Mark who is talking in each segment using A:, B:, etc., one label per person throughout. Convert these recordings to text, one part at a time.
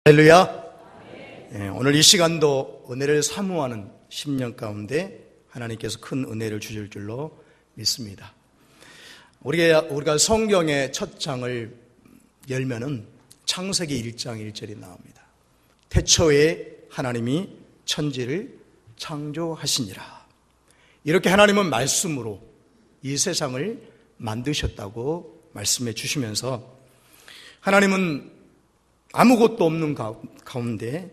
A: 할렐루야. 오늘 이 시간도 은혜를 사모하는 10년 가운데 하나님께서 큰 은혜를 주실 줄로 믿습니다. 우리가 성경의 첫 장을 열면은 창세기 1장 1절이 나옵니다. 태초에 하나님이 천지를 창조하시니라. 이렇게 하나님은 말씀으로 이 세상을 만드셨다고 말씀해 주시면서 하나님은 아무것도 없는 가운데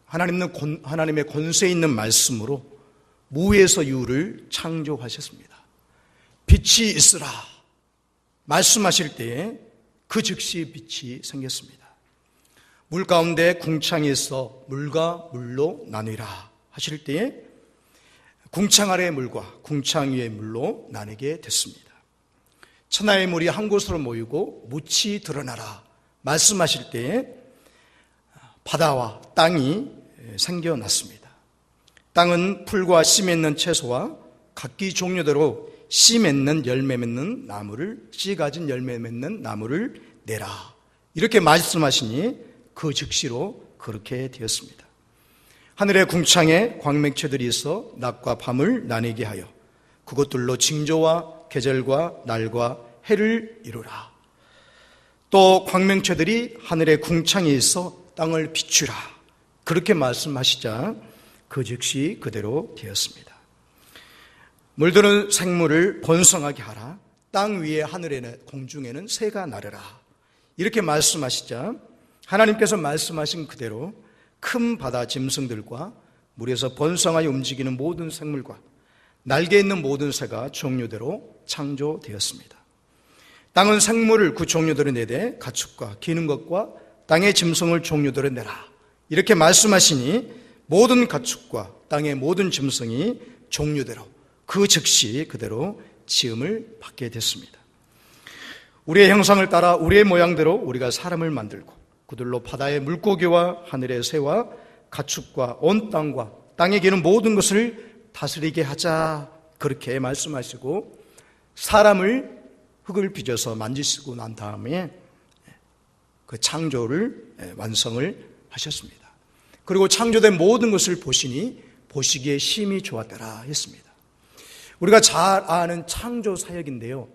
A: 하나님의 권세 있는 말씀으로 무에서 유를 창조하셨습니다. 빛이 있으라 말씀하실 때에 그 즉시 빛이 생겼습니다. 물 가운데 궁창이 있어 물과 물로 나뉘라 하실 때에 궁창 아래의 물과 궁창 위의 물로 나뉘게 됐습니다. 천하의 물이 한 곳으로 모이고 묻이 드러나라 말씀하실 때에 바다와 땅이 생겨났습니다. 땅은 풀과 씨 맺는 채소와 각기 종류대로 씨 맺는 열매 맺는 나무를, 씨 가진 열매 맺는 나무를 내라 이렇게 말씀하시니 그 즉시로 그렇게 되었습니다. 하늘의 궁창에 광명체들이 있어 낮과 밤을 나뉘게 하여 그것들로 징조와 계절과 날과 해를 이루라. 또 광명체들이 하늘의 궁창에 있어 땅을 비추라 그렇게 말씀하시자 그 즉시 그대로 되었습니다. 물드는 생물을 번성하게 하라. 땅 위에 하늘에는 공중에는 새가 나르라 이렇게 말씀하시자 하나님께서 말씀하신 그대로 큰 바다 짐승들과 물에서 번성하여 움직이는 모든 생물과 날개 있는 모든 새가 종류대로 창조되었습니다. 땅은 생물을 그 종류대로 내되 가축과 기는 것과 땅의 짐승을 종류대로 내라 이렇게 말씀하시니 모든 가축과 땅의 모든 짐승이 종류대로 그 즉시 그대로 지음을 받게 됐습니다. 우리의 형상을 따라 우리의 모양대로 우리가 사람을 만들고 그들로 바다의 물고기와 하늘의 새와 가축과 온 땅과 땅에 기는 모든 것을 다스리게 하자 그렇게 말씀하시고 사람을 흙을 빚어서 만지시고 난 다음에 그 창조를 완성을 하셨습니다. 그리고 창조된 모든 것을 보시니 보시기에 심히 좋았더라 했습니다. 우리가 잘 아는 창조 사역인데요,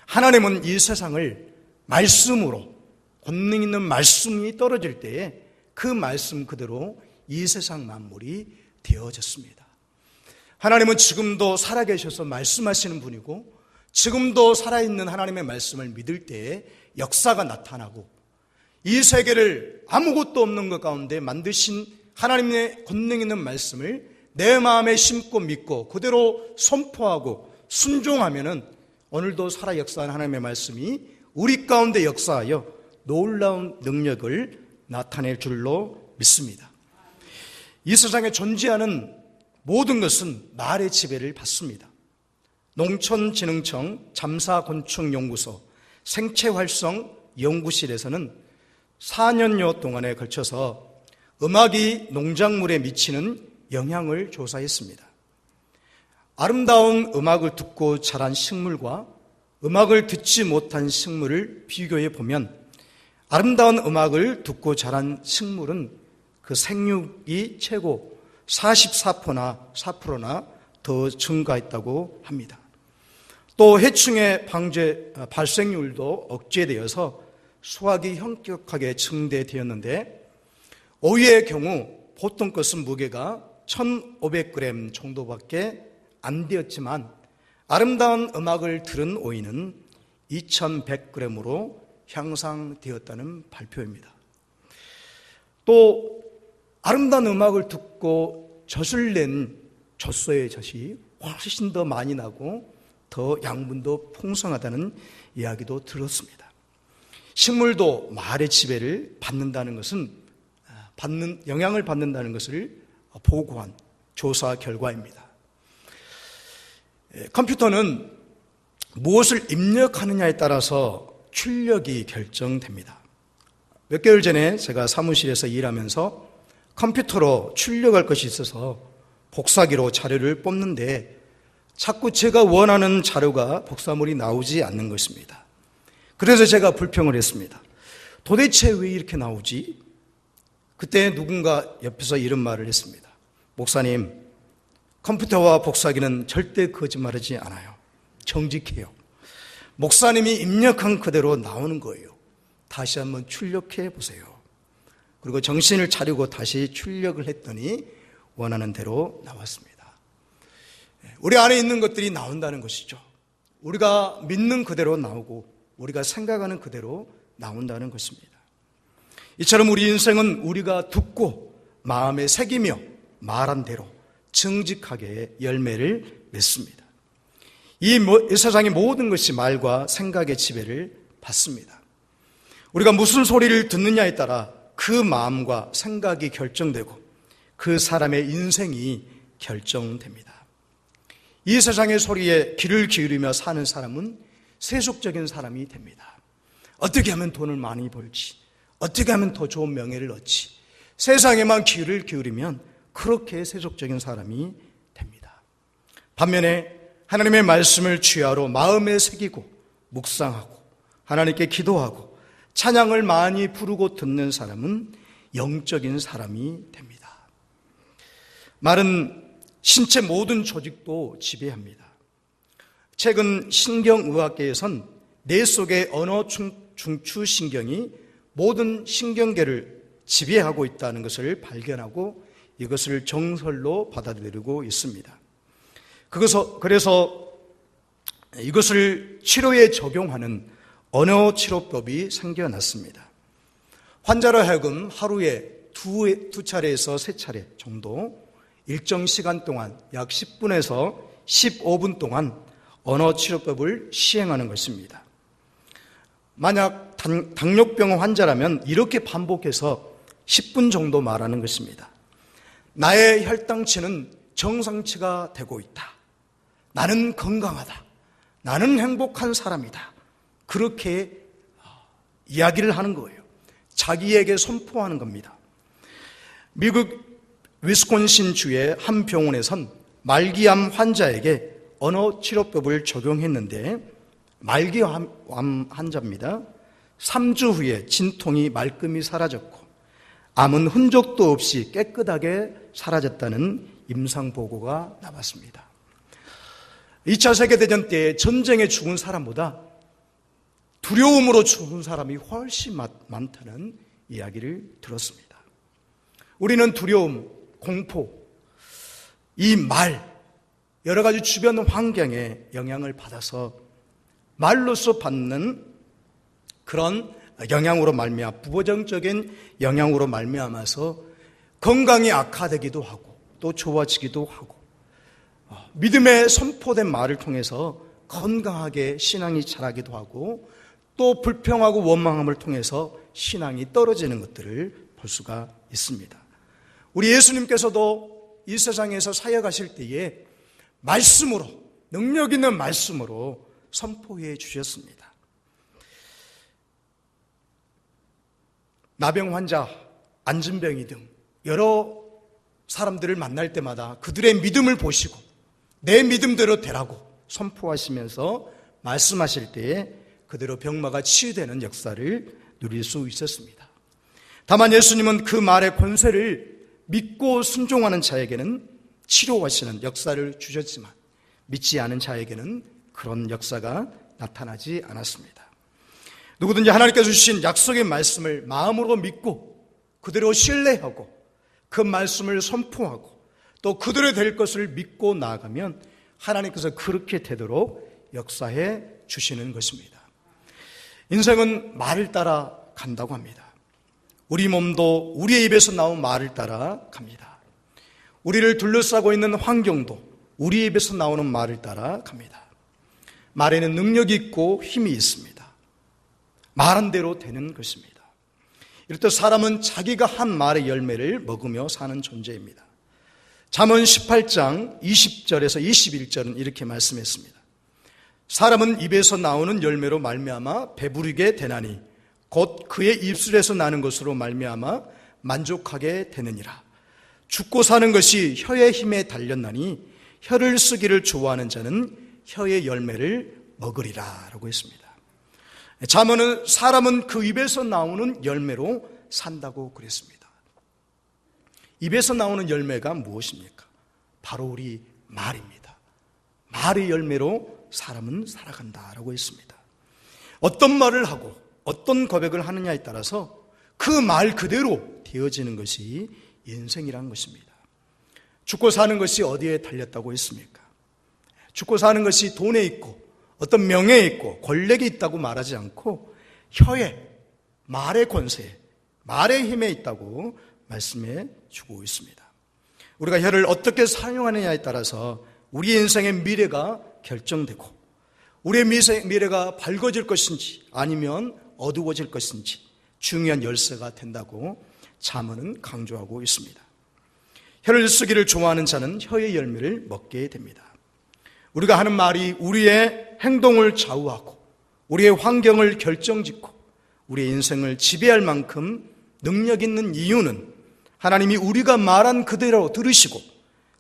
A: 하나님은 이 세상을 말씀으로 권능 있는 말씀이 떨어질 때에 그 말씀 그대로 이 세상 만물이 되어졌습니다. 하나님은 지금도 살아계셔서 말씀하시는 분이고 지금도 살아있는 하나님의 말씀을 믿을 때에 역사가 나타나고 이 세계를 아무것도 없는 것 가운데 만드신 하나님의 권능 있는 말씀을 내 마음에 심고 믿고 그대로 선포하고 순종하면은 오늘도 살아 역사하는 하나님의 말씀이 우리 가운데 역사하여 놀라운 능력을 나타낼 줄로 믿습니다. 이 세상에 존재하는 모든 것은 말의 지배를 받습니다. 농촌진흥청 잠사곤충연구소 생체활성연구실에서는 4년여 동안에 걸쳐서 음악이 농작물에 미치는 영향을 조사했습니다. 아름다운 음악을 듣고 자란 식물과 음악을 듣지 못한 식물을 비교해 보면 아름다운 음악을 듣고 자란 식물은 그 생육이 최고 4%나 더 증가했다고 합니다. 또 해충의 발생률도 억제되어서 수확이 현격하게 증대되었는데 오이의 경우 보통 것은 무게가 1,500g 정도밖에 안 되었지만 아름다운 음악을 들은 오이는 2,100g으로 향상되었다는 발표입니다. 또 아름다운 음악을 듣고 젖을 낸 젖소의 젖이 훨씬 더 많이 나고 더 양분도 풍성하다는 이야기도 들었습니다. 식물도 말의 지배를 받는다는 것은 영향을 받는다는 것을 보고한 조사 결과입니다. 컴퓨터는 무엇을 입력하느냐에 따라서 출력이 결정됩니다. 몇 개월 전에 제가 사무실에서 일하면서 컴퓨터로 출력할 것이 있어서 복사기로 자료를 뽑는데 자꾸 제가 원하는 자료가 복사물이 나오지 않는 것입니다. 그래서 제가 불평을 했습니다. 도대체 왜 이렇게 나오지? 그때 누군가 옆에서 이런 말을 했습니다. 목사님, 컴퓨터와 복사기는 절대 거짓말하지 않아요. 정직해요. 목사님이 입력한 그대로 나오는 거예요. 다시 한번 출력해 보세요. 그리고 정신을 차리고 다시 출력을 했더니 원하는 대로 나왔습니다. 우리 안에 있는 것들이 나온다는 것이죠. 우리가 믿는 그대로 나오고 우리가 생각하는 그대로 나온다는 것입니다. 이처럼 우리 인생은 우리가 듣고 마음에 새기며 말한 대로 정직하게 열매를 맺습니다. 이 세상의 모든 것이 말과 생각의 지배를 받습니다. 우리가 무슨 소리를 듣느냐에 따라 그 마음과 생각이 결정되고 그 사람의 인생이 결정됩니다. 이 세상의 소리에 귀를 기울이며 사는 사람은 세속적인 사람이 됩니다. 어떻게 하면 돈을 많이 벌지, 어떻게 하면 더 좋은 명예를 얻지, 세상에만 귀를 기울이면 그렇게 세속적인 사람이 됩니다. 반면에 하나님의 말씀을 주야로 마음에 새기고 묵상하고 하나님께 기도하고 찬양을 많이 부르고 듣는 사람은 영적인 사람이 됩니다. 말은 신체 모든 조직도 지배합니다. 최근 신경의학계에선 뇌 속의 언어 중추신경이 모든 신경계를 지배하고 있다는 것을 발견하고 이것을 정설로 받아들이고 있습니다. 그래서 이것을 치료에 적용하는 언어치료법이 생겨났습니다. 환자로 하여금 하루에 두 차례에서 세 차례 정도 일정 시간 동안 약 10분에서 15분 동안 언어치료법을 시행하는 것입니다. 만약 당뇨병 환자라면 이렇게 반복해서 10분 정도 말하는 것입니다. 나의 혈당치는 정상치가 되고 있다. 나는 건강하다. 나는 행복한 사람이다. 그렇게 이야기를 하는 거예요. 자기에게 선포하는 겁니다. 미국 위스콘신주의 한 병원에선 말기암 환자에게 언어치료법을 적용했는데 말기암 환자입니다. 3주 후에 진통이 말끔히 사라졌고 암은 흔적도 없이 깨끗하게 사라졌다는 임상보고가 나왔습니다. 2차 세계대전 때 전쟁에 죽은 사람보다 두려움으로 죽은 사람이 훨씬 많다는 이야기를 들었습니다. 우리는 두려움, 공포, 이 말, 여러 가지 주변 환경에 영향을 받아서 말로서 받는 그런 영향으로 말미암아 부정적인 영향으로 말미암아서 건강이 악화되기도 하고 또 좋아지기도 하고 믿음의 선포된 말을 통해서 건강하게 신앙이 자라기도 하고 또 불평하고 원망함을 통해서 신앙이 떨어지는 것들을 볼 수가 있습니다. 우리 예수님께서도 이 세상에서 사역하실 때에 말씀으로, 능력 있는 말씀으로 선포해 주셨습니다. 나병 환자, 안진병이 등 여러 사람들을 만날 때마다 그들의 믿음을 보시고 내 믿음대로 되라고 선포하시면서 말씀하실 때에 그대로 병마가 치유되는 역사를 누릴 수 있었습니다. 다만 예수님은 그 말의 권세를 믿고 순종하는 자에게는 치료하시는 역사를 주셨지만 믿지 않은 자에게는 그런 역사가 나타나지 않았습니다. 누구든지 하나님께서 주신 약속의 말씀을 마음으로 믿고 그대로 신뢰하고 그 말씀을 선포하고 또 그대로 될 것을 믿고 나아가면 하나님께서 그렇게 되도록 역사해 주시는 것입니다. 인생은 말을 따라 간다고 합니다. 우리 몸도 우리의 입에서 나온 말을 따라 갑니다. 우리를 둘러싸고 있는 환경도 우리 입에서 나오는 말을 따라 갑니다. 말에는 능력이 있고 힘이 있습니다. 말한 대로 되는 것입니다. 이렇듯 사람은 자기가 한 말의 열매를 먹으며 사는 존재입니다. 잠언 18장 20절에서 21절은 이렇게 말씀했습니다. 사람은 입에서 나오는 열매로 말미암아 배부르게 되나니 곧 그의 입술에서 나는 것으로 말미암아 만족하게 되느니라. 죽고 사는 것이 혀의 힘에 달렸나니 혀를 쓰기를 좋아하는 자는 혀의 열매를 먹으리라 라고 했습니다. 잠언은 사람은 그 입에서 나오는 열매로 산다고 그랬습니다. 입에서 나오는 열매가 무엇입니까? 바로 우리 말입니다. 말의 열매로 사람은 살아간다라고 했습니다. 어떤 말을 하고 어떤 고백을 하느냐에 따라서 그 말 그대로 되어지는 것이 인생이라는 것입니다. 죽고 사는 것이 어디에 달렸다고 했습니까? 죽고 사는 것이 돈에 있고 어떤 명예에 있고 권력이 있다고 말하지 않고 혀에, 말의 권세에, 말의 힘에 있다고 말씀해 주고 있습니다. 우리가 혀를 어떻게 사용하느냐에 따라서 우리 인생의 미래가 결정되고 우리의 미래가 밝아질 것인지 아니면 어두워질 것인지 중요한 열쇠가 된다고 잠언은 강조하고 있습니다. 혀를 쓰기를 좋아하는 자는 혀의 열매를 먹게 됩니다. 우리가 하는 말이 우리의 행동을 좌우하고 우리의 환경을 결정짓고 우리의 인생을 지배할 만큼 능력 있는 이유는 하나님이 우리가 말한 그대로 들으시고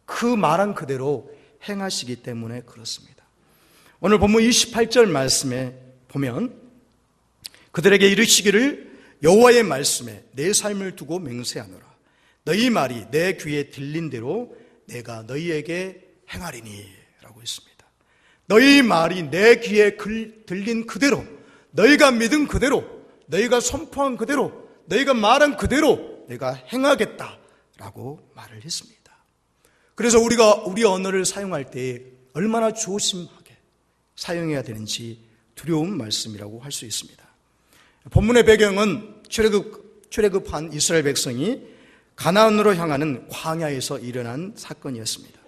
A: 그 말한 그대로 행하시기 때문에 그렇습니다. 오늘 본문 28절 말씀에 보면 그들에게 이르시기를 여호와의 말씀에 내 삶을 두고 맹세하노라. 너희 말이 내 귀에 들린 대로 내가 너희에게 행하리니 라고 했습니다. 너희 말이 내 귀에 들린 그대로, 너희가 믿은 그대로, 너희가 선포한 그대로, 너희가 말한 그대로 내가 행하겠다라고 말을 했습니다. 그래서 우리가 우리 언어를 사용할 때 얼마나 조심하게 사용해야 되는지 두려운 말씀이라고 할 수 있습니다. 본문의 배경은 출애굽한 이스라엘 백성이 가나안으로 향하는 광야에서 일어난 사건이었습니다.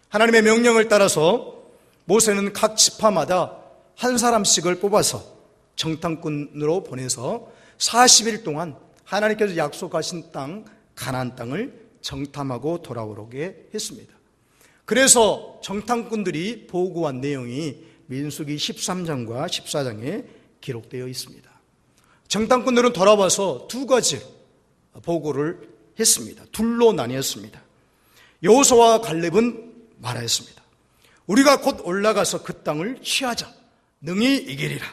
A: 하나님의 명령을 따라서 모세는 각 지파마다 한 사람씩을 뽑아서 정탐꾼으로 보내서 40일 동안 하나님께서 약속하신 땅 가나안 땅을 정탐하고 돌아오게 했습니다. 그래서 정탐꾼들이 보고한 내용이 민수기 13장과 14장에 기록되어 있습니다. 정탐꾼들은 돌아와서 두 가지 보고를 했습니다. 둘로 나뉘었습니다. 여호수아와 갈렙은 말하였습니다. 우리가 곧 올라가서 그 땅을 취하자. 능히 이기리라.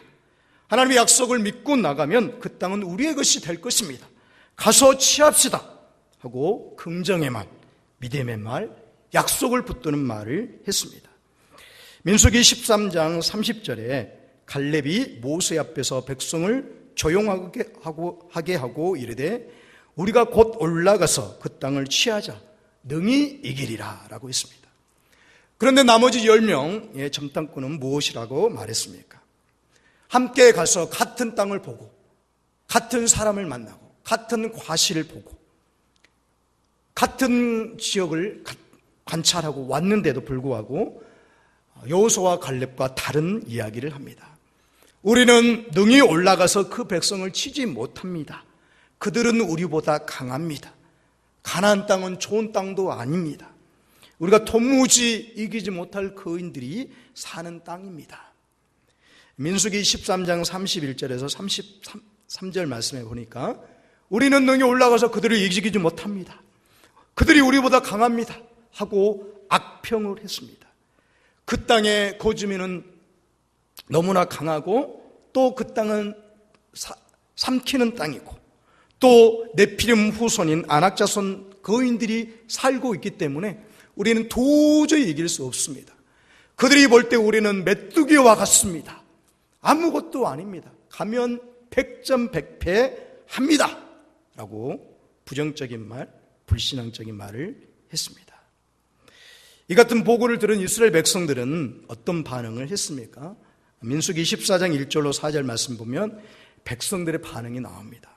A: 하나님의 약속을 믿고 나가면 그 땅은 우리의 것이 될 것입니다. 가서 취합시다 하고 긍정의 말, 믿음의 말, 약속을 붙드는 말을 했습니다. 민수기 13장 30절에 갈렙이 모세 앞에서 백성을 조용하게 하고 이르되 우리가 곧 올라가서 그 땅을 취하자. 능히 이기리라 라고 했습니다. 그런데 나머지 10명의 정탐꾼은 무엇이라고 말했습니까? 함께 가서 같은 땅을 보고 같은 사람을 만나고 같은 과실을 보고 같은 지역을 관찰하고 왔는데도 불구하고 여호수아와 갈렙과 다른 이야기를 합니다. 우리는 능히 올라가서 그 백성을 치지 못합니다. 그들은 우리보다 강합니다. 가나안 땅은 좋은 땅도 아닙니다. 우리가 도무지 이기지 못할 거인들이 사는 땅입니다. 민수기 13장 31절에서 33절 말씀에 보니까 우리는 능히 올라가서 그들을 이기지 못합니다. 그들이 우리보다 강합니다 하고 악평을 했습니다. 그 땅의 거주민은 너무나 강하고 또 그 땅은 삼키는 땅이고 또 네피림 후손인 아낙자손 거인들이 살고 있기 때문에 우리는 도저히 이길 수 없습니다. 그들이 볼 때 우리는 메뚜기와 같습니다. 아무것도 아닙니다. 가면 백전백패합니다 라고 부정적인 말, 불신앙적인 말을 했습니다. 이 같은 보고를 들은 이스라엘 백성들은 어떤 반응을 했습니까? 민수기 14장 1절로 4절 말씀 보면 백성들의 반응이 나옵니다.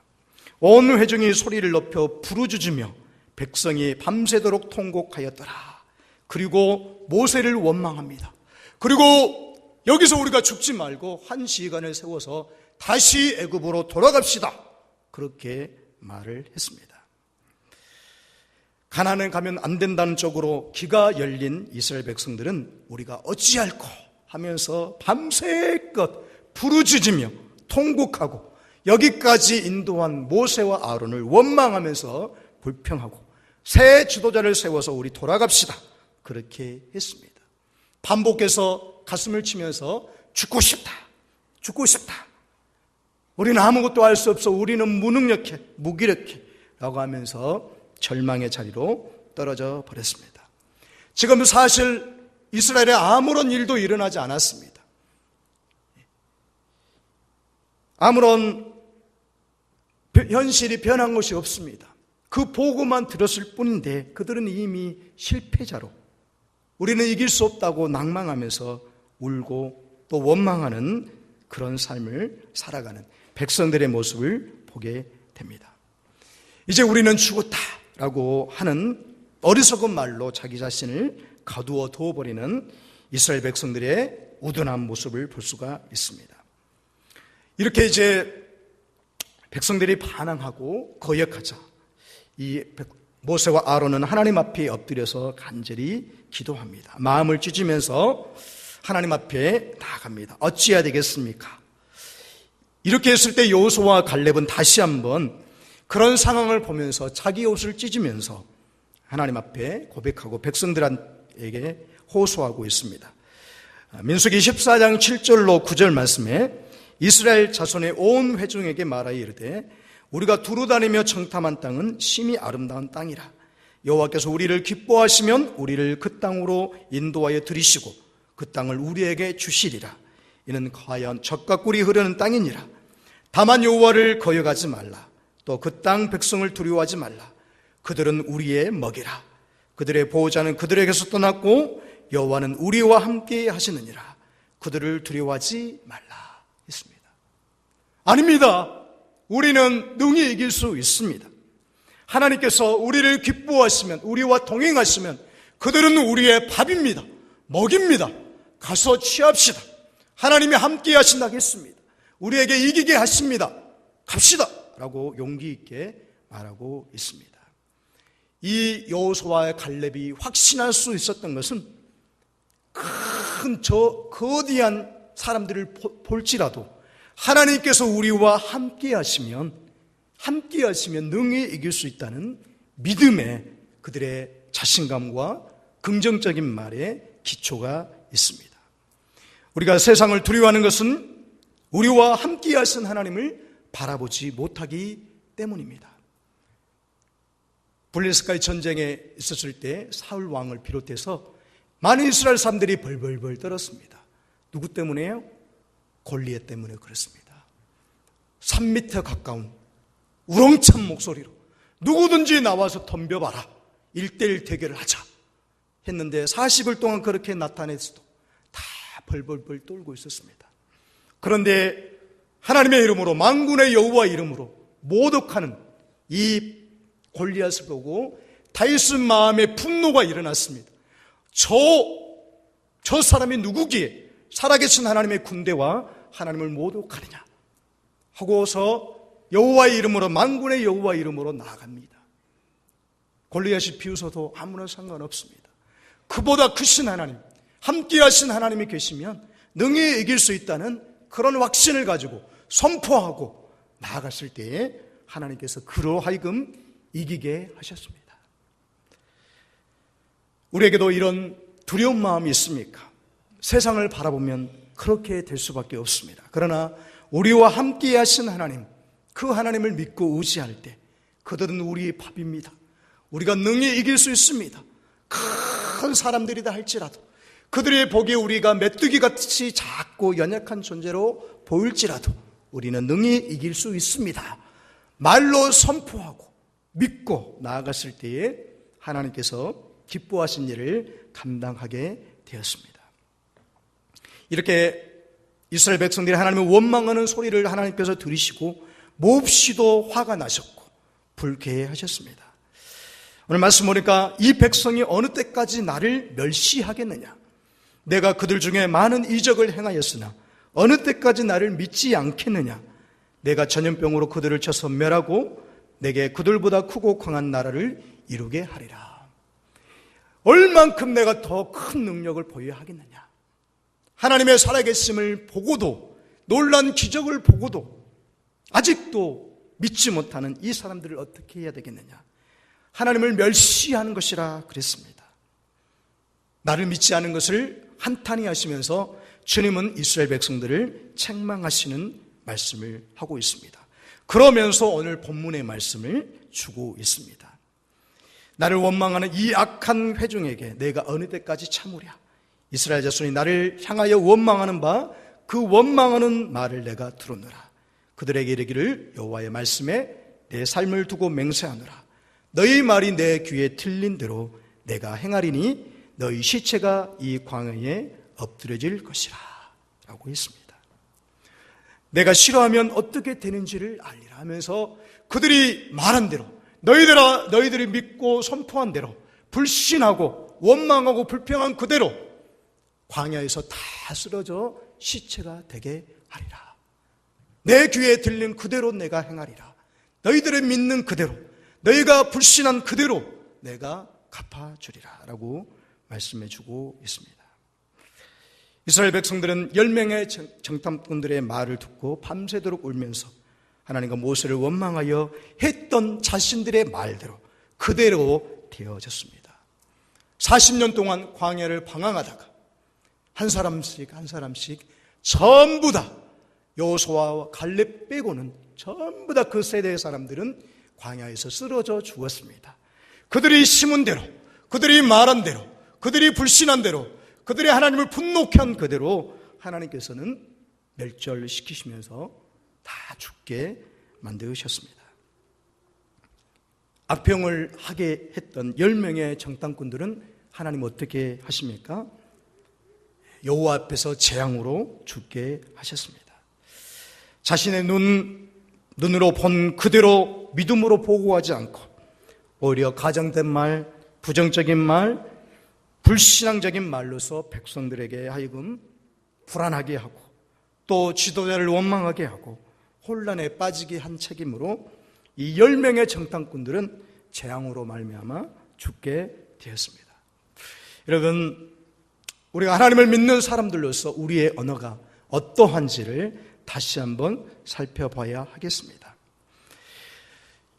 A: 온 회중이 소리를 높여 부르짖으며 백성이 밤새도록 통곡하였더라. 그리고 모세를 원망합니다. 그리고 여기서 우리가 죽지 말고 한 시간을 세워서 다시 애굽으로 돌아갑시다. 그렇게 말을 했습니다. 가나안에 가면 안 된다는 쪽으로 귀가 열린 이스라엘 백성들은 우리가 어찌할꼬 하면서 밤새껏 부르짖으며 통곡하고 여기까지 인도한 모세와 아론을 원망하면서 불평하고 새 지도자를 세워서 우리 돌아갑시다. 그렇게 했습니다. 반복해서 가슴을 치면서 죽고 싶다. 우리는 아무것도 할 수 없어. 우리는 무능력해, 무기력해 라고 하면서 절망의 자리로 떨어져 버렸습니다. 지금 사실 이스라엘에 아무런 일도 일어나지 않았습니다. 아무런 현실이 변한 것이 없습니다. 그 보고만 들었을 뿐인데 그들은 이미 실패자로 우리는 이길 수 없다고 낭망하면서 울고 또 원망하는 그런 삶을 살아가는 백성들의 모습을 보게 됩니다. 이제 우리는 죽었다라고 하는 어리석은 말로 자기 자신을 가두어 두어버리는 이스라엘 백성들의 우둔한 모습을 볼 수가 있습니다. 이렇게 이제 백성들이 반항하고 거역하자 이 모세와 아론은 하나님 앞에 엎드려서 간절히 기도합니다. 마음을 찢으면서 하나님 앞에 나아갑니다. 어찌해야 되겠습니까? 이렇게 했을 때 여호수아와 갈렙은 다시 한번 그런 상황을 보면서 자기 옷을 찢으면서 하나님 앞에 고백하고 백성들에게 호소하고 있습니다. 민수기 14장 7절로 9절 말씀에 이스라엘 자손의 온 회중에게 말하여 이르되 우리가 두루 다니며 청탐한 땅은 심히 아름다운 땅이라. 여호와께서 우리를 기뻐하시면 우리를 그 땅으로 인도하여 들이시고 그 땅을 우리에게 주시리라. 이는 과연 젖과 꿀이 흐르는 땅이니라. 다만 여호와를 거역하지 말라. 또 그 땅 백성을 두려워하지 말라. 그들은 우리의 먹이라. 그들의 보호자는 그들에게서 떠났고 여호와는 우리와 함께 하시느니라. 그들을 두려워하지 말라 했습니다. 아닙니다. 우리는 능히 이길 수 있습니다. 하나님께서 우리를 기뻐하시면, 우리와 동행하시면 그들은 우리의 밥입니다. 먹입니다. 가서 취합시다. 하나님이 함께 하신다고 했습니다. 우리에게 이기게 하십니다. 갑시다 라고 용기 있게 말하고 있습니다. 이 여호수아와 갈렙이 확신할 수 있었던 것은 큰 저 거대한 사람들을 볼지라도 하나님께서 우리와 함께 하시면 능히 이길 수 있다는 믿음에 그들의 자신감과 긍정적인 말에 기초가 있습니다. 우리가 세상을 두려워하는 것은 우리와 함께 하신 하나님을 바라보지 못하기 때문입니다. 블레셋과의 전쟁에 있었을 때 사울 왕을 비롯해서 많은 이스라엘 사람들이 벌벌벌 떨었습니다. 누구 때문에요? 골리앗 때문에 그렇습니다. 3m 가까운 우렁찬 목소리로 누구든지 나와서 덤벼봐라. 1대1 대결을 하자 했는데 40일 동안 그렇게 나타냈어도 다 벌벌벌 떨고 있었습니다. 그런데 하나님의 이름으로 만군의 여호와 이름으로 모독하는 이 골리앗을 보고 다윗의 마음에 분노가 일어났습니다. 저 사람이 누구기에 살아계신 하나님의 군대와 하나님을 모독하느냐 하고서 여호와의 이름으로 만군의 여호와 이름으로 나아갑니다. 골리앗이 비웃어도 아무런 상관없습니다. 그보다 크신 하나님, 함께하신 하나님이 계시면 능히 이길 수 있다는 그런 확신을 가지고 선포하고 나아갔을 때에 하나님께서 그로 하여금 이기게 하셨습니다. 우리에게도 이런 두려운 마음이 있습니까? 세상을 바라보면 그렇게 될 수밖에 없습니다. 그러나 우리와 함께 하신 하나님, 그 하나님을 믿고 의지할 때 그들은 우리의 밥입니다. 우리가 능히 이길 수 있습니다. 큰 사람들이다 할지라도 그들의 보기에 우리가 메뚜기같이 작고 연약한 존재로 보일지라도 우리는 능히 이길 수 있습니다. 말로 선포하고 믿고 나아갔을 때에 하나님께서 기뻐하신 일을 감당하게 되었습니다. 이렇게 이스라엘 백성들이 하나님을 원망하는 소리를 하나님께서 들으시고 몹시도 화가 나셨고 불쾌하셨습니다. 오늘 말씀 보니까 이 백성이 어느 때까지 나를 멸시하겠느냐? 내가 그들 중에 많은 이적을 행하였으나 어느 때까지 나를 믿지 않겠느냐? 내가 전염병으로 그들을 쳐서 멸하고 내게 그들보다 크고 강한 나라를 이루게 하리라. 얼만큼 내가 더 큰 능력을 보여야 하겠느냐? 하나님의 살아계심을 보고도, 놀란 기적을 보고도 아직도 믿지 못하는 이 사람들을 어떻게 해야 되겠느냐? 하나님을 멸시하는 것이라 그랬습니다. 나를 믿지 않은 것을 한탄히 하시면서 주님은 이스라엘 백성들을 책망하시는 말씀을 하고 있습니다. 그러면서 오늘 본문의 말씀을 주고 있습니다. 나를 원망하는 이 악한 회중에게 내가 어느 때까지 참으랴. 이스라엘 자손이 나를 향하여 원망하는 바 그 원망하는 말을 내가 들었노라. 그들에게 이르기를 여호와의 말씀에 내 삶을 두고 맹세하노라. 너희 말이 내 귀에 들린 대로 내가 행하리니 너희 시체가 이 광야에 엎드려질 것이라 라고 했습니다. 내가 싫어하면 어떻게 되는지를 알리라 하면서 그들이 말한 대로 너희들이 믿고 선포한 대로 불신하고 원망하고 불평한 그대로 광야에서 다 쓰러져 시체가 되게 하리라. 내 귀에 들린 그대로 내가 행하리라. 너희들의 믿는 그대로, 너희가 불신한 그대로 내가 갚아주리라 라고 말씀해 주고 있습니다. 이스라엘 백성들은 10명의 정탐꾼들의 말을 듣고 밤새도록 울면서 하나님과 모세를 원망하여 했던 자신들의 말대로 그대로 되어졌습니다. 40년 동안 광야를 방황하다가 한 사람씩 전부 다 여호수아와 갈렙 빼고는 전부 다 그 세대의 사람들은 광야에서 쓰러져 죽었습니다. 그들이 심은 대로, 그들이 말한 대로, 그들이 불신한 대로, 그들이 하나님을 분노케 한 그대로 하나님께서는 멸절시키시면서 다 죽게 만드셨습니다. 악평을 하게 했던 10명의 정탐꾼들은 하나님 어떻게 하십니까? 여호와 앞에서 재앙으로 죽게 하셨습니다. 자신의 눈으로 본 그대로 믿음으로 보고하지 않고 오히려 가장된 말, 부정적인 말, 불신앙적인 말로서 백성들에게 하여금 불안하게 하고 또 지도자를 원망하게 하고 혼란에 빠지게 한 책임으로 이 10명의 정탐꾼들은 재앙으로 말미암아 죽게 되었습니다. 여러분, 우리가 하나님을 믿는 사람들로서 우리의 언어가 어떠한지를 다시 한번 살펴봐야 하겠습니다.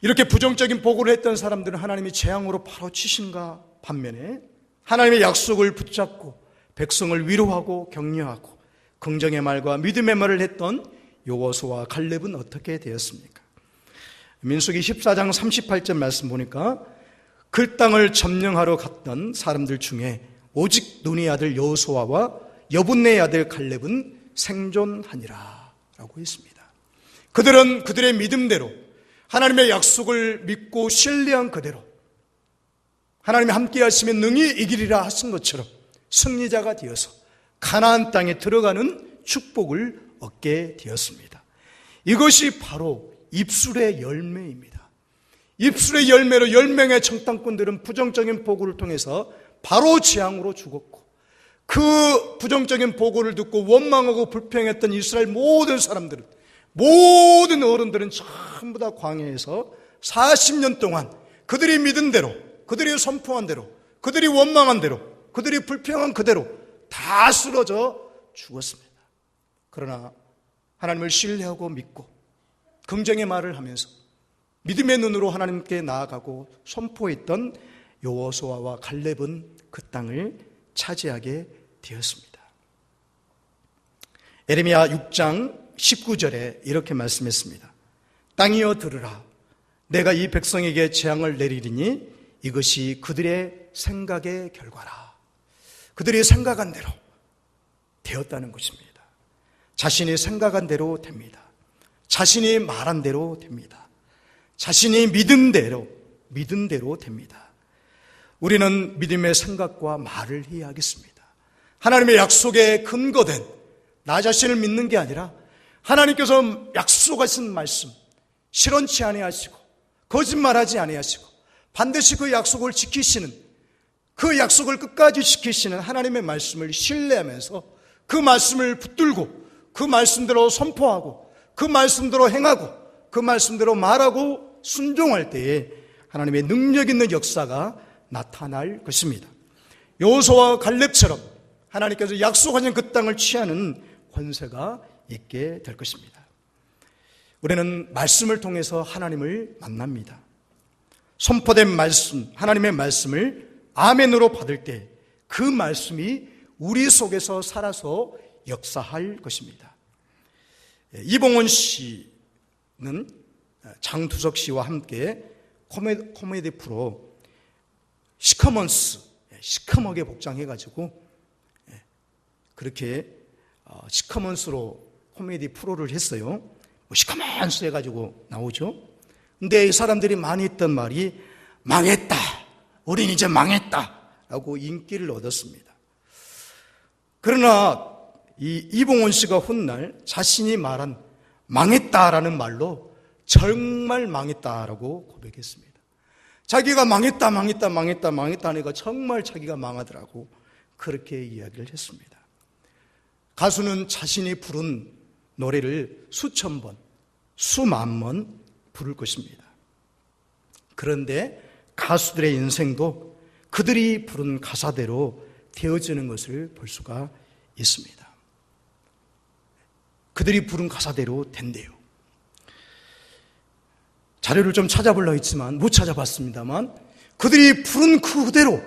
A: 이렇게 부정적인 보고를 했던 사람들은 하나님이 재앙으로 바로 치신가 반면에 하나님의 약속을 붙잡고 백성을 위로하고 격려하고 긍정의 말과 믿음의 말을 했던 여호수아와 갈렙은 어떻게 되었습니까? 민수기 14장 38절 말씀 보니까 그 땅을 점령하러 갔던 사람들 중에 오직 눈의 아들 여호수아와 여분네의 아들 갈렙은 생존하니라 라고 했습니다. 그들은 그들의 믿음대로 하나님의 약속을 믿고 신뢰한 그대로 하나님이 함께 하시면 능히 이기리라 하신 것처럼 승리자가 되어서 가나안 땅에 들어가는 축복을 얻게 되었습니다. 이것이 바로 입술의 열매입니다. 입술의 열매로 10명의 정탐꾼들은 부정적인 보고를 통해서 바로 재앙으로 죽었고 그 부정적인 보고를 듣고 원망하고 불평했던 이스라엘 모든 사람들은 모든 어른들은 전부 다 광야에서 40년 동안 그들이 믿은 대로 그들이 선포한 대로 그들이 원망한 대로 그들이 불평한 그대로 다 쓰러져 죽었습니다. 그러나 하나님을 신뢰하고 믿고 긍정의 말을 하면서 믿음의 눈으로 하나님께 나아가고 선포했던 여호수아와 갈렙은 그 땅을 차지하게 되었습니다. 에레미야 6장 19절에 이렇게 말씀했습니다. 땅이여 들으라. 내가 이 백성에게 재앙을 내리리니 이것이 그들의 생각의 결과라. 그들이 생각한 대로 되었다는 것입니다. 자신이 생각한 대로 됩니다. 자신이 말한 대로 됩니다. 자신이 믿은 대로 됩니다. 우리는 믿음의 생각과 말을 해야 하겠습니다. 하나님의 약속에 근거된 나 자신을 믿는 게 아니라 하나님께서 약속하신 말씀 실언치 아니하시고 거짓말하지 아니하시고 반드시 그 약속을 지키시는 그 약속을 끝까지 지키시는 하나님의 말씀을 신뢰하면서 그 말씀을 붙들고 그 말씀대로 선포하고 그 말씀대로 행하고 그 말씀대로 말하고 순종할 때에 하나님의 능력 있는 역사가 나타날 것입니다. 여호수아와 갈렙처럼 하나님께서 약속하신 그 땅을 취하는 권세가 있게 될 것입니다. 우리는 말씀을 통해서 하나님을 만납니다. 선포된 말씀, 하나님의 말씀을 아멘으로 받을 때 그 말씀이 우리 속에서 살아서 역사할 것입니다. 이봉원 씨는 장두석 씨와 함께 코미디 프로 시커먼스, 시커멓게 복장해가지고 그렇게 시커먼스로 코미디 프로를 했어요. 시커먼스 해가지고 나오죠. 근데 이 사람들이 많이 했던 말이 망했다, 우린 이제 망했다 라고 인기를 얻었습니다. 그러나 이 이봉원 씨가 훗날 자신이 말한 망했다라는 말로 정말 망했다라고 고백했습니다. 자기가 망했다 하니까 정말 자기가 망하더라고 그렇게 이야기를 했습니다. 가수는 자신이 부른 노래를 수천 번, 수만 번 부를 것입니다. 그런데 가수들의 인생도 그들이 부른 가사대로 되어지는 것을 볼 수가 있습니다. 그들이 부른 가사대로 된대요. 자료를 좀 찾아보려고 했지만 못 찾아봤습니다만 그들이 부른 그대로,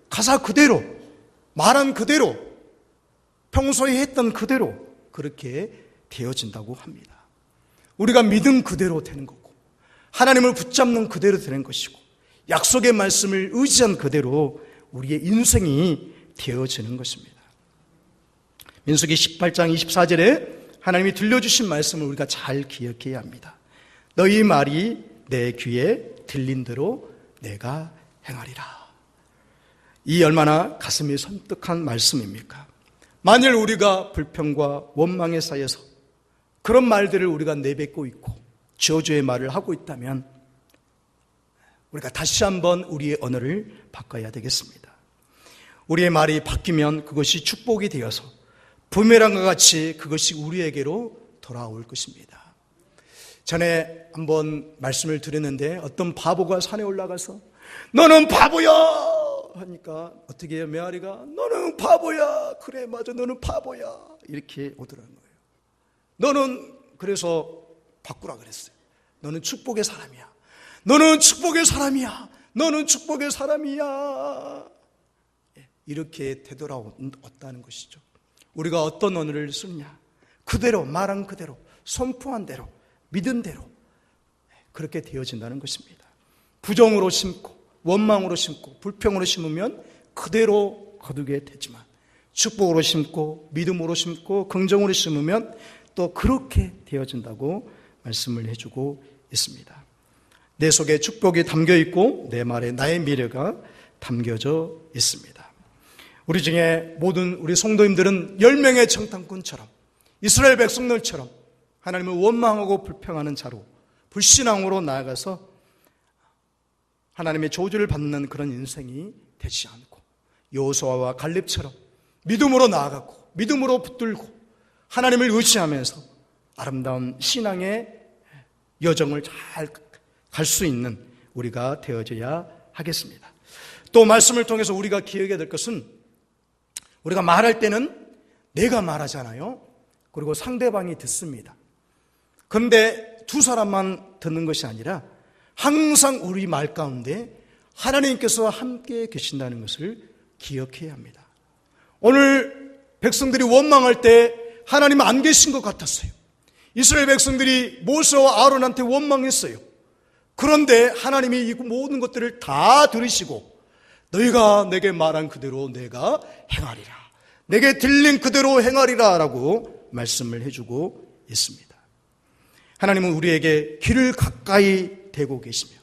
A: 가사 그대로, 말한 그대로, 평소에 했던 그대로 그렇게 되어진다고 합니다. 우리가 믿은 그대로 되는 거고 하나님을 붙잡는 그대로 되는 것이고 약속의 말씀을 의지한 그대로 우리의 인생이 되어지는 것입니다. 민수기 18장 24절에 하나님이 들려주신 말씀을 우리가 잘 기억해야 합니다. 너희 말이 내 귀에 들린 대로 내가 행하리라. 이 얼마나 가슴이 섬뜩한 말씀입니까? 만일 우리가 불평과 원망에 쌓여서 그런 말들을 우리가 내뱉고 있고 저주의 말을 하고 있다면 우리가 다시 한번 우리의 언어를 바꿔야 되겠습니다. 우리의 말이 바뀌면 그것이 축복이 되어서 부메랑과 같이 그것이 우리에게로 돌아올 것입니다. 전에 한번 말씀을 드렸는데 어떤 바보가 산에 올라가서 너는 바보야 하니까 어떻게 해요? 메아리가 너는 바보야. 그래 맞아 너는 바보야. 이렇게 오더라는 거예요. 너는 그래서 바꾸라 그랬어요. 너는 축복의 사람이야. 너는 축복의 사람이야. 너는 축복의 사람이야. 이렇게 되돌아왔다는 것이죠. 우리가 어떤 언어를 쓰느냐 그대로 말한 그대로 선포한 대로 믿은 대로 그렇게 되어진다는 것입니다. 부정으로 심고 원망으로 심고 불평으로 심으면 그대로 거두게 되지만 축복으로 심고 믿음으로 심고 긍정으로 심으면 또 그렇게 되어진다고 말씀을 해주고 있습니다. 내 속에 축복이 담겨 있고 내 말에 나의 미래가 담겨져 있습니다. 우리 중에 모든 우리 성도님들은 10명의 청탄꾼처럼 이스라엘 백성들처럼 하나님을 원망하고 불평하는 자로 불신앙으로 나아가서 하나님의 저주를 받는 그런 인생이 되지 않고 여호수아와 갈렙처럼 믿음으로 나아가고 믿음으로 붙들고 하나님을 의지하면서 아름다운 신앙의 여정을 잘 갈 수 있는 우리가 되어져야 하겠습니다. 또 말씀을 통해서 우리가 기억해야 될 것은 우리가 말할 때는 내가 말하잖아요. 그리고 상대방이 듣습니다. 그런데 두 사람만 듣는 것이 아니라 항상 우리 말 가운데 하나님께서 함께 계신다는 것을 기억해야 합니다. 오늘 백성들이 원망할 때 하나님 안 계신 것 같았어요. 이스라엘 백성들이 모세와 아론한테 원망했어요. 그런데 하나님이 이 모든 것들을 다 들으시고 너희가 내게 말한 그대로 내가 행하리라. 내게 들린 그대로 행하리라 라고 말씀을 해주고 있습니다. 하나님은 우리에게 귀를 가까이 대고 계시며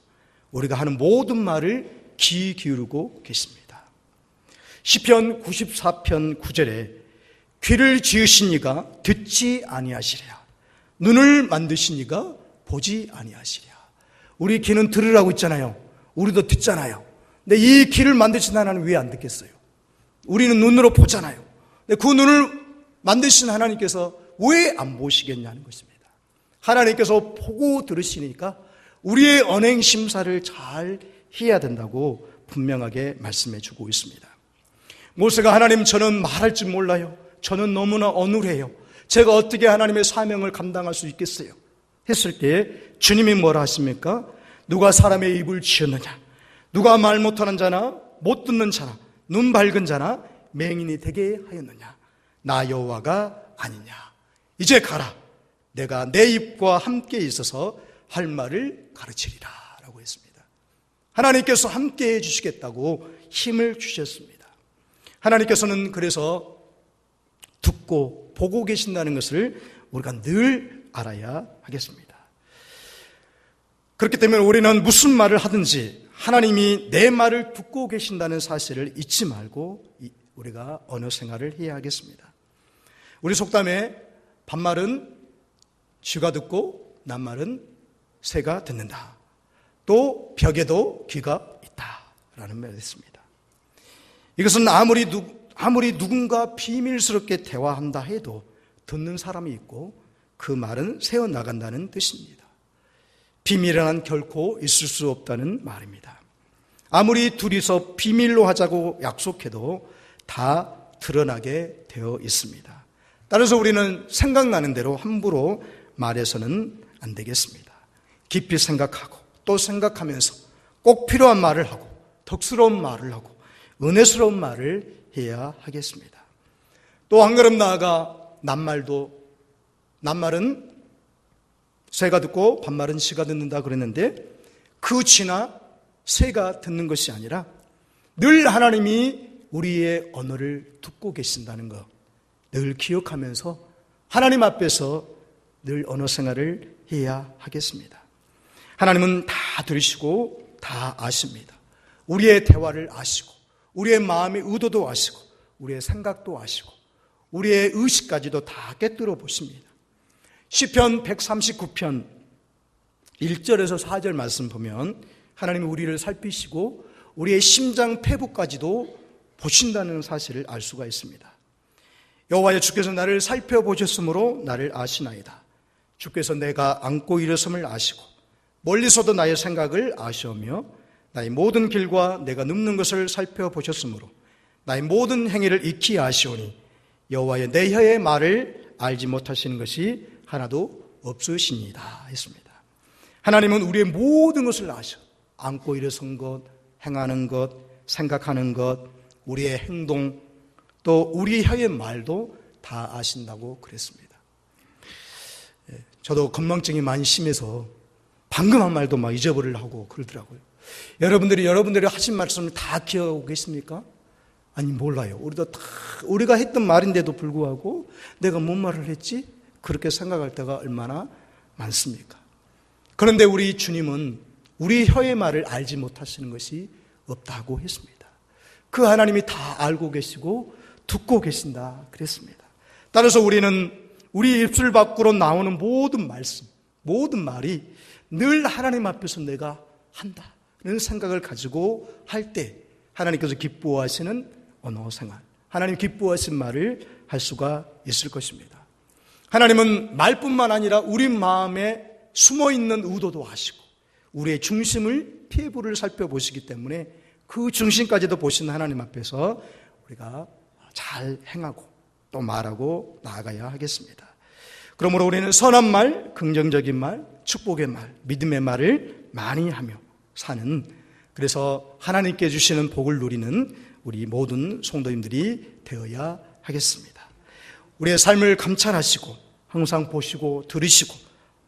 A: 우리가 하는 모든 말을 귀 기울이고 계십니다. 시편 94편 9절에 귀를 지으신 이가 듣지 아니하시랴. 눈을 만드신 이가 보지 아니하시랴. 우리 귀는 들으라고 있잖아요. 우리도 듣잖아요. 근데 이 귀를 만드신 하나님 왜 안 듣겠어요? 우리는 눈으로 보잖아요. 근데 그 눈을 만드신 하나님께서 왜 안 보시겠냐는 것입니다. 하나님께서 보고 들으시니까 우리의 언행 심사를 잘 해야 된다고 분명하게 말씀해 주고 있습니다. 모세가 하나님 저는 말할 줄 몰라요. 저는 너무나 어눌해요. 제가 어떻게 하나님의 사명을 감당할 수 있겠어요? 했을 때 주님이 뭐라 하십니까? 누가 사람의 입을 지었느냐? 누가 말 못하는 자나 못 듣는 자나 눈 밝은 자나 맹인이 되게 하였느냐? 나 여호와가 아니냐? 이제 가라. 내가 내 입과 함께 있어서 할 말을 가르치리라 라고 했습니다. 하나님께서 함께해 주시겠다고 힘을 주셨습니다. 하나님께서는 그래서 듣고 보고 계신다는 것을 우리가 늘 알아야 하겠습니다. 그렇기 때문에 우리는 무슨 말을 하든지 하나님이 내 말을 듣고 계신다는 사실을 잊지 말고 우리가 언어 생활을 해야 하겠습니다. 우리 속담에 반말은 쥐가 듣고 낱말은 새가 듣는다. 또 벽에도 귀가 있다라는 말이 있습니다. 이것은 아무리 누군가 비밀스럽게 대화한다 해도 듣는 사람이 있고 그 말은 새어나간다는 뜻입니다. 비밀은 결코 있을 수 없다는 말입니다. 아무리 둘이서 비밀로 하자고 약속해도 다 드러나게 되어 있습니다. 따라서 우리는 생각나는 대로 함부로 말해서는 안 되겠습니다. 깊이 생각하고 또 생각하면서 꼭 필요한 말을 하고 덕스러운 말을 하고 은혜스러운 말을 해야 하겠습니다. 또 한 걸음 나아가 낱말은 새가 듣고 반말은 쥐가 듣는다 그랬는데 그 쥐나 새가 듣는 것이 아니라 늘 하나님이 우리의 언어를 듣고 계신다는 것 늘 기억하면서 하나님 앞에서 늘 언어 생활을 해야 하겠습니다. 하나님은 다 들으시고 다 아십니다. 우리의 대화를 아시고 우리의 마음의 의도도 아시고 우리의 생각도 아시고 우리의 의식까지도 다 꿰뚫어 보십니다. 시편 139편 1절에서 4절 말씀 보면 하나님이 우리를 살피시고 우리의 심장 패부까지도 보신다는 사실을 알 수가 있습니다. 여호와여 주께서 나를 살펴보셨으므로 나를 아시나이다. 주께서 내가 앉고 일어섬을 아시고 멀리서도 나의 생각을 아시오며 나의 모든 길과 내가 눕는 것을 살펴보셨으므로 나의 모든 행위를 익히 아시오니 여호와여 내 혀의 말을 알지 못하시는 것이 하나도 없으시니이다 했습니다. 하나님은 우리의 모든 것을 아셔. 앉고 일어선 것, 행하는 것, 생각하는 것, 우리의 행동, 또 우리 혀의 말도 다 아신다고 그랬습니다. 저도 건망증이 많이 심해서 방금 한 말도 막 잊어버리려고 그러더라고요. 여러분들이 하신 말씀을 다 기억하고 계십니까? 아니 몰라요. 우리가 했던 말인데도 불구하고 내가 뭔 말을 했지? 그렇게 생각할 때가 얼마나 많습니까? 그런데 우리 주님은 우리 혀의 말을 알지 못하시는 것이 없다고 했습니다. 그 하나님이 다 알고 계시고 듣고 계신다 그랬습니다. 따라서 우리는 우리 입술 밖으로 나오는 모든 말씀, 모든 말이 늘 하나님 앞에서 내가 한다는 생각을 가지고 할 때 하나님께서 기뻐하시는 언어 생활, 하나님 기뻐하신 말을 할 수가 있을 것입니다. 하나님은 말뿐만 아니라 우리 마음에 숨어있는 의도도 아시고 우리의 중심을 피부를 살펴보시기 때문에 그 중심까지도 보시는 하나님 앞에서 우리가 잘 행하고 또 말하고 나아가야 하겠습니다. 그러므로 우리는 선한 말, 긍정적인 말, 축복의 말, 믿음의 말을 많이 하며 사는, 그래서 하나님께 주시는 복을 누리는 우리 모든 성도님들이 되어야 하겠습니다. 우리의 삶을 감찰하시고 항상 보시고 들으시고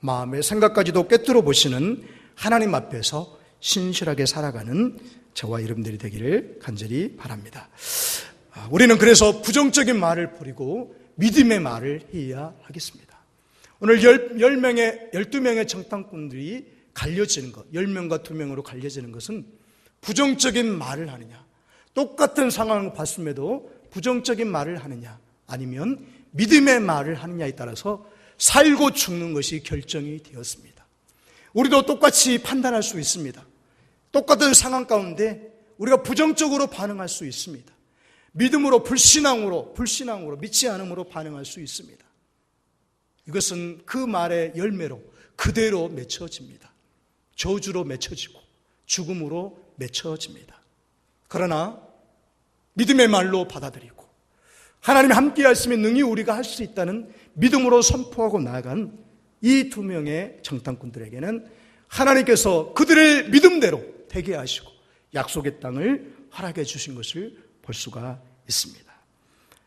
A: 마음의 생각까지도 꿰뚫어 보시는 하나님 앞에서 신실하게 살아가는 저와 여러분들이 되기를 간절히 바랍니다. 우리는 그래서 부정적인 말을 버리고 믿음의 말을 해야 하겠습니다. 오늘 12명의 정탐꾼들이 갈려지는 것, 10명과 2명으로 갈려지는 것은 부정적인 말을 하느냐, 똑같은 상황을 봤음에도 부정적인 말을 하느냐, 아니면 믿음의 말을 하느냐에 따라서 살고 죽는 것이 결정이 되었습니다. 우리도 똑같이 판단할 수 있습니다. 똑같은 상황 가운데 우리가 부정적으로 반응할 수 있습니다. 믿음으로 불신앙으로 믿지 않음으로 반응할 수 있습니다. 이것은 그 말의 열매로 그대로 맺혀집니다. 저주로 맺혀지고 죽음으로 맺혀집니다. 그러나 믿음의 말로 받아들이고 하나님이 함께 하시면 능히 우리가 할 수 있다는 믿음으로 선포하고 나아간 이 2명의 정탐꾼들에게는 하나님께서 그들의 믿음대로 되게 하시고 약속의 땅을 허락해 주신 것을 볼 수가 있습니다.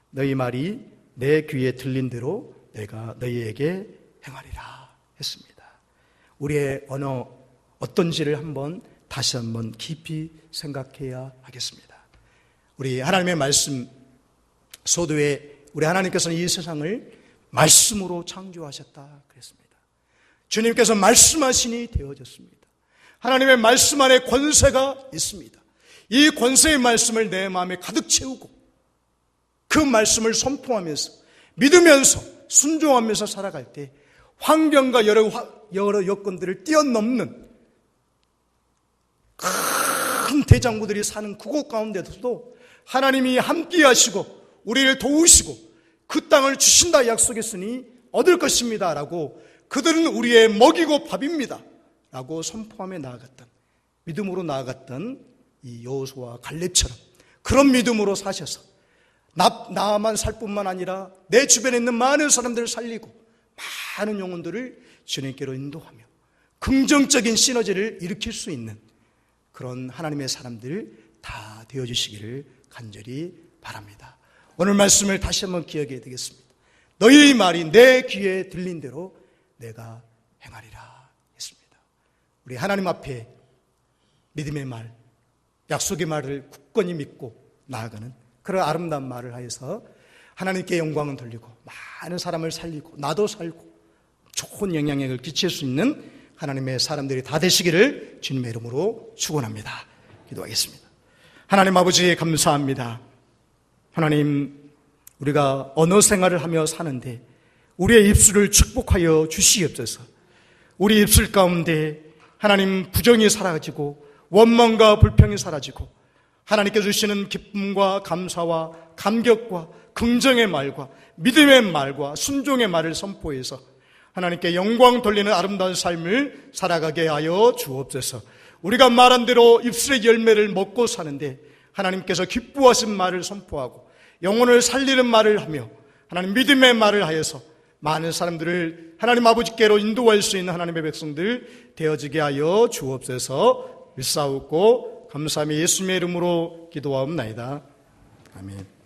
A: 너희 말이 내 귀에 들린 대로 내가 너희에게 행하리라 했습니다. 우리의 언어 어떤지를 한번 다시 한번 깊이 생각해야 하겠습니다. 우리 하나님의 말씀 소도에 우리 하나님께서는 이 세상을 말씀으로 창조하셨다 그랬습니다. 주님께서 말씀하시니 되어졌습니다. 하나님의 말씀 안에 권세가 있습니다. 이 권세의 말씀을 내 마음에 가득 채우고 그 말씀을 선포하면서 믿으면서 순종하면서 살아갈 때 환경과 여러 여건들을 뛰어넘는 큰 대장부들이 사는 그곳 가운데서도 하나님이 함께 하시고 우리를 도우시고 그 땅을 주신다 약속했으니 얻을 것입니다 라고 그들은 우리의 먹이고 밥입니다 라고 선포하며 나아갔던, 믿음으로 나아갔던 이 여호수아와 갈렙처럼 그런 믿음으로 사셔서 나만 살 뿐만 아니라 내 주변에 있는 많은 사람들을 살리고 많은 영혼들을 주님께로 인도하며 긍정적인 시너지를 일으킬 수 있는 그런 하나님의 사람들 다 되어주시기를 간절히 바랍니다. 오늘 말씀을 다시 한번 기억해야 되겠습니다. 너희의 말이 내 귀에 들린 대로 내가 행하리라 했습니다. 우리 하나님 앞에 믿음의 말, 약속의 말을 굳건히 믿고 나아가는 그런 아름다운 말을 하여서 하나님께 영광을 돌리고 많은 사람을 살리고 나도 살고 좋은 영향력을 끼칠 수 있는 하나님의 사람들이 다 되시기를 주님의 이름으로 축원합니다. 기도하겠습니다. 하나님 아버지 감사합니다. 하나님, 우리가 언어 생활을 하며 사는데 우리의 입술을 축복하여 주시옵소서. 우리 입술 가운데 하나님 부정이 사라지고 원망과 불평이 사라지고 하나님께 주시는 기쁨과 감사와 감격과 긍정의 말과 믿음의 말과 순종의 말을 선포해서 하나님께 영광 돌리는 아름다운 삶을 살아가게 하여 주옵소서. 우리가 말한 대로 입술의 열매를 먹고 사는데 하나님께서 기뻐하신 말을 선포하고 영혼을 살리는 말을 하며 하나님 믿음의 말을 하여서 많은 사람들을 하나님 아버지께로 인도할 수 있는 하나님의 백성들 되어지게 하여 주옵소서. 일사옵고 감사함이 예수님의 이름으로 기도하옵나이다. 아멘.